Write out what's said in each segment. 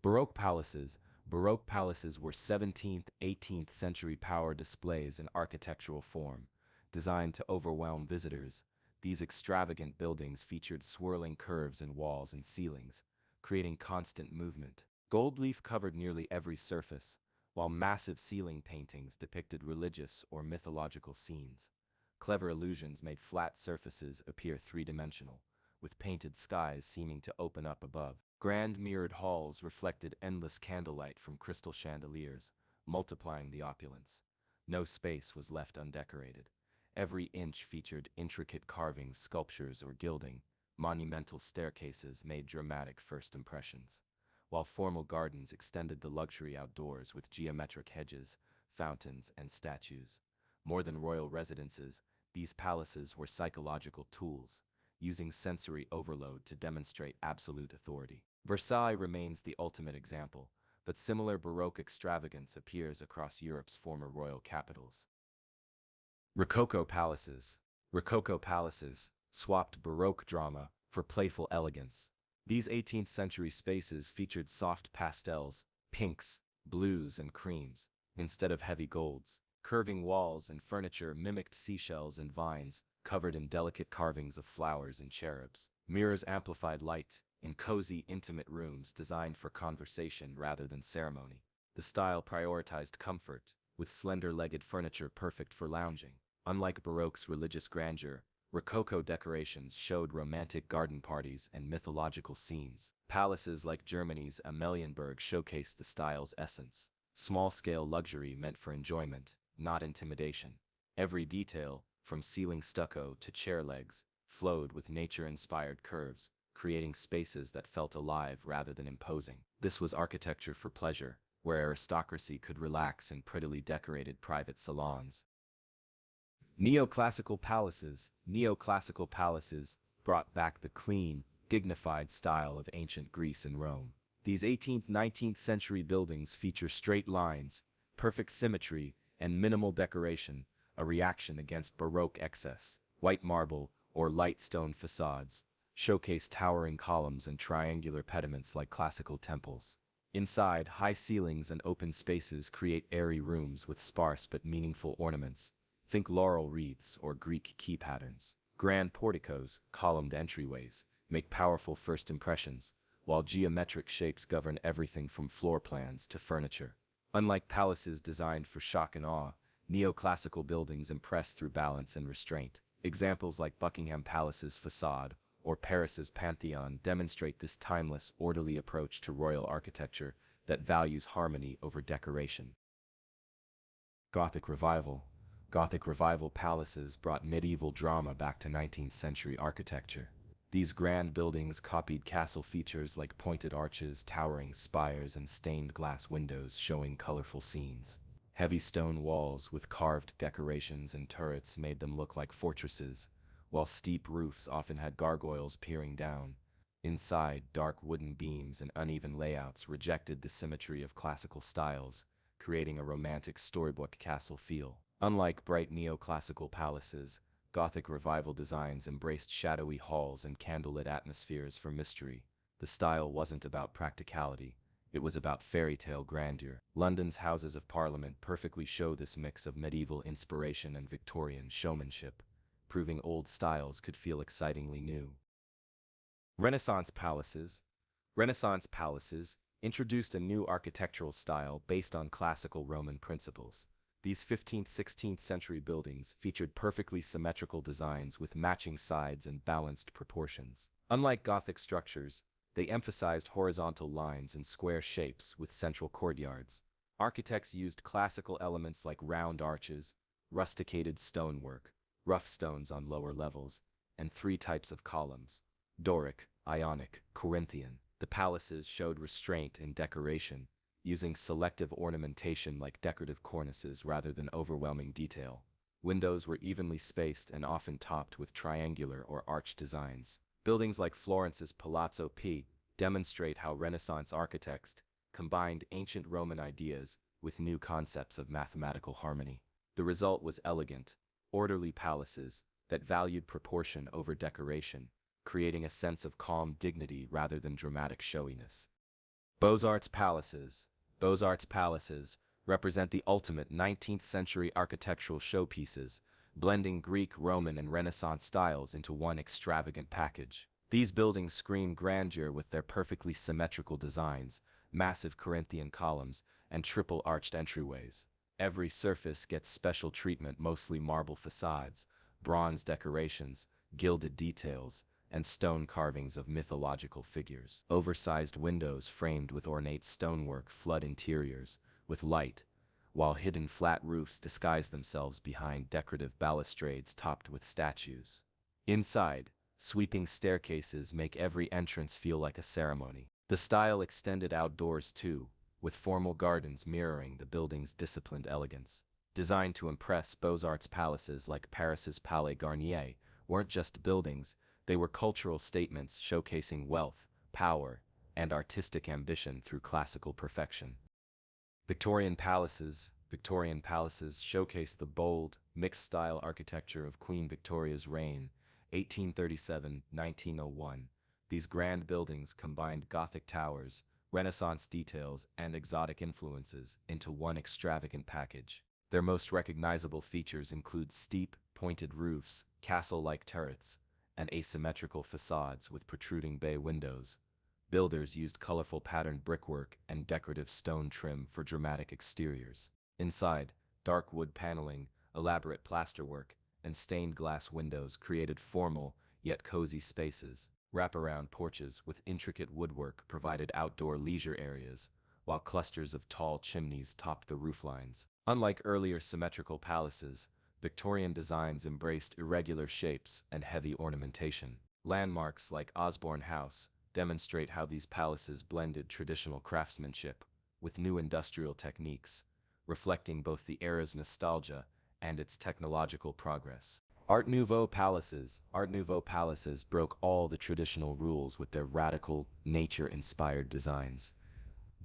Baroque palaces. Baroque palaces were 17th, 18th century power displays in architectural form, designed to overwhelm visitors. These extravagant buildings featured swirling curves in walls and ceilings, creating constant movement. Gold leaf covered nearly every surface, while massive ceiling paintings depicted religious or mythological scenes. Clever illusions made flat surfaces appear three-dimensional, with painted skies seeming to open up above. Grand mirrored halls reflected endless candlelight from crystal chandeliers, multiplying the opulence. No space was left undecorated. Every inch featured intricate carvings, sculptures, or gilding. Monumental staircases made dramatic first impressions, while formal gardens extended the luxury outdoors with geometric hedges, fountains, and statues. More than royal residences, these palaces were psychological tools, using sensory overload to demonstrate absolute authority. Versailles remains the ultimate example, but similar Baroque extravagance appears across Europe's former royal capitals. Rococo Palaces. Rococo Palaces swapped Baroque drama for playful elegance. These 18th century spaces featured soft pastels, pinks, blues, and creams, instead of heavy golds. Curving walls and furniture mimicked seashells and vines, covered in delicate carvings of flowers and cherubs. Mirrors amplified light in cozy, intimate rooms designed for conversation rather than ceremony. The style prioritized comfort, with slender-legged furniture perfect for lounging. Unlike Baroque's religious grandeur, Rococo decorations showed romantic garden parties and mythological scenes. Palaces like Germany's Amalienburg showcased the style's essence. Small-scale luxury meant for enjoyment, not intimidation. Every detail, from ceiling stucco to chair legs, flowed with nature-inspired curves, creating spaces that felt alive rather than imposing. This was architecture for pleasure, where aristocracy could relax in prettily decorated private salons. Neoclassical Palaces. Neoclassical palaces brought back the clean, dignified style of ancient Greece and Rome. These 18th, 19th century buildings feature straight lines, perfect symmetry, and minimal decoration, a reaction against Baroque excess. White marble or light stone facades showcase towering columns and triangular pediments like classical temples. Inside, high ceilings and open spaces create airy rooms with sparse but meaningful ornaments. Think laurel wreaths or Greek key patterns. Grand porticos, columned entryways, make powerful first impressions, while geometric shapes govern everything from floor plans to furniture. Unlike palaces designed for shock and awe, neoclassical buildings impress through balance and restraint. Examples like Buckingham Palace's facade or Paris's Pantheon demonstrate this timeless, orderly approach to royal architecture that values harmony over decoration. Gothic Revival. Gothic Revival palaces brought medieval drama back to 19th century architecture. These grand buildings copied castle features like pointed arches, towering spires, and stained glass windows showing colorful scenes. Heavy stone walls with carved decorations and turrets made them look like fortresses, while steep roofs often had gargoyles peering down. Inside, dark wooden beams and uneven layouts rejected the symmetry of classical styles, creating a romantic storybook castle feel. Unlike bright neoclassical palaces, Gothic Revival designs embraced shadowy halls and candlelit atmospheres for mystery. The style wasn't about practicality, it was about fairy tale grandeur. London's Houses of Parliament perfectly show this mix of medieval inspiration and Victorian showmanship, proving old styles could feel excitingly new. Renaissance Palaces. Renaissance palaces introduced a new architectural style based on classical Roman principles. These 15th–16th century buildings featured perfectly symmetrical designs with matching sides and balanced proportions. Unlike Gothic structures, they emphasized horizontal lines and square shapes with central courtyards. Architects used classical elements like round arches, rusticated stonework, rough stones on lower levels, and three types of columns: Doric, Ionic, Corinthian. The palaces showed restraint in decoration, using selective ornamentation like decorative cornices rather than overwhelming detail. Windows were evenly spaced and often topped with triangular or arch designs. Buildings like Florence's Palazzo P demonstrate how Renaissance architects combined ancient Roman ideas with new concepts of mathematical harmony. The result was elegant, orderly palaces that valued proportion over decoration, creating a sense of calm dignity rather than dramatic showiness. Beaux-Arts Palaces. Beaux-Arts Palaces represent the ultimate 19th century architectural showpieces, blending Greek, Roman, and Renaissance styles into one extravagant package. These buildings scream grandeur with their perfectly symmetrical designs, massive Corinthian columns, and triple-arched entryways. Every surface gets special treatment, mostly marble facades, bronze decorations, gilded details, and stone carvings of mythological figures. Oversized windows framed with ornate stonework flood interiors with light, while hidden flat roofs disguise themselves behind decorative balustrades topped with statues. Inside, sweeping staircases make every entrance feel like a ceremony. The style extended outdoors too, with formal gardens mirroring the building's disciplined elegance. Designed to impress, Beaux-Arts palaces like Paris's Palais Garnier weren't just buildings, they were cultural statements showcasing wealth, power, and artistic ambition through classical perfection. Victorian Palaces. Victorian palaces showcase the bold, mixed-style architecture of Queen Victoria's reign, 1837–1901. These grand buildings combined Gothic towers, Renaissance details, and exotic influences into one extravagant package. Their most recognizable features include steep, pointed roofs, castle-like turrets, and asymmetrical facades with protruding bay windows. Builders used colorful patterned brickwork and decorative stone trim for dramatic exteriors. Inside, dark wood paneling, elaborate plasterwork, and stained glass windows created formal, yet cozy spaces. Wraparound porches with intricate woodwork provided outdoor leisure areas, while clusters of tall chimneys topped the rooflines. Unlike earlier symmetrical palaces, Victorian designs embraced irregular shapes and heavy ornamentation. Landmarks like Osborne House demonstrate how these palaces blended traditional craftsmanship with new industrial techniques, reflecting both the era's nostalgia and its technological progress. Art Nouveau Palaces. Art Nouveau Palaces broke all the traditional rules with their radical, nature-inspired designs.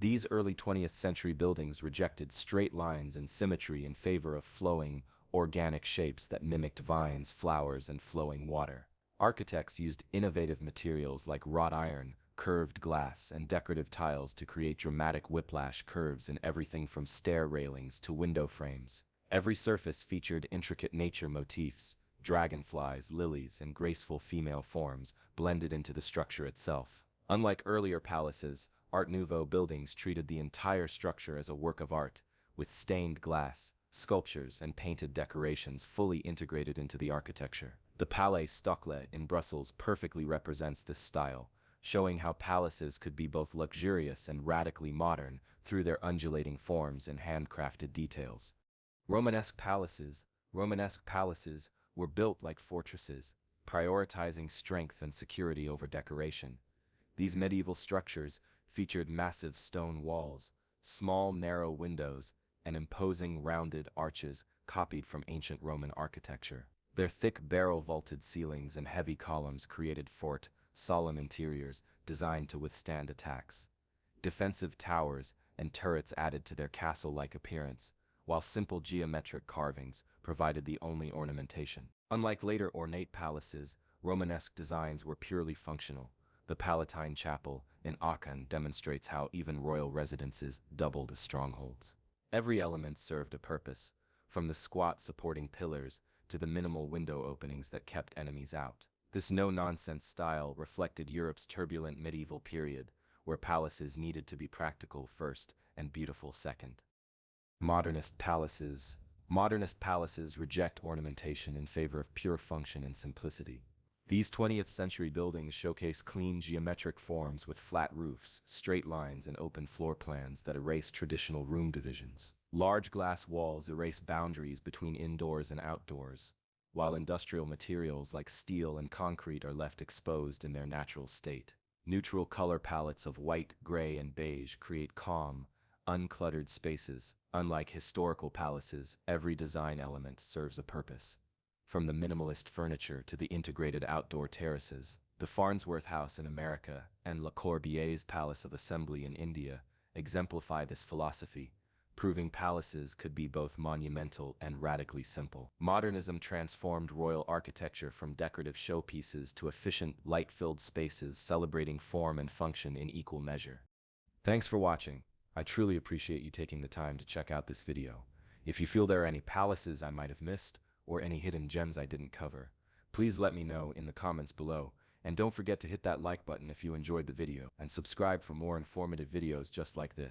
These early 20th century buildings rejected straight lines and symmetry in favor of flowing, organic shapes that mimicked vines, flowers, and flowing water. Architects used innovative materials like wrought iron, curved glass, and decorative tiles to create dramatic whiplash curves in everything from stair railings to window frames. Every surface featured intricate nature motifs, dragonflies, lilies, and graceful female forms blended into the structure itself. Unlike earlier palaces, Art Nouveau buildings treated the entire structure as a work of art, with stained glass, sculptures, and painted decorations fully integrated into the architecture. The Palais Stocklet in Brussels perfectly represents this style, showing how palaces could be both luxurious and radically modern through their undulating forms and handcrafted details. Romanesque Palaces. Romanesque palaces were built like fortresses, prioritizing strength and security over decoration. These medieval structures featured massive stone walls, small narrow windows, and imposing rounded arches copied from ancient Roman architecture. Their thick barrel-vaulted ceilings and heavy columns created solemn interiors designed to withstand attacks. Defensive towers and turrets added to their castle-like appearance, while simple geometric carvings provided the only ornamentation. Unlike later ornate palaces, Romanesque designs were purely functional. The Palatine Chapel in Aachen demonstrates how even royal residences doubled as strongholds. Every element served a purpose, from the squat supporting pillars to the minimal window openings that kept enemies out. This no-nonsense style reflected Europe's turbulent medieval period, where palaces needed to be practical first and beautiful second. Modernist palaces. Modernist palaces reject ornamentation in favor of pure function and simplicity. These 20th century buildings showcase clean geometric forms with flat roofs, straight lines, and open floor plans that erase traditional room divisions. Large glass walls erase boundaries between indoors and outdoors, while industrial materials like steel and concrete are left exposed in their natural state. Neutral color palettes of white, gray, and beige create calm, uncluttered spaces. Unlike historical palaces, every design element serves a purpose. From the minimalist furniture to the integrated outdoor terraces, the Farnsworth House in America and Le Corbusier's Palace of Assembly in India exemplify this philosophy, proving palaces could be both monumental and radically simple. Modernism transformed royal architecture from decorative showpieces to efficient, light-filled spaces celebrating form and function in equal measure. Thanks for watching. I truly appreciate you taking the time to check out this video. If you feel there are any palaces I might have missed, or any hidden gems I didn't cover, please let me know in the comments below, and don't forget to hit that like button if you enjoyed the video, and subscribe for more informative videos just like this.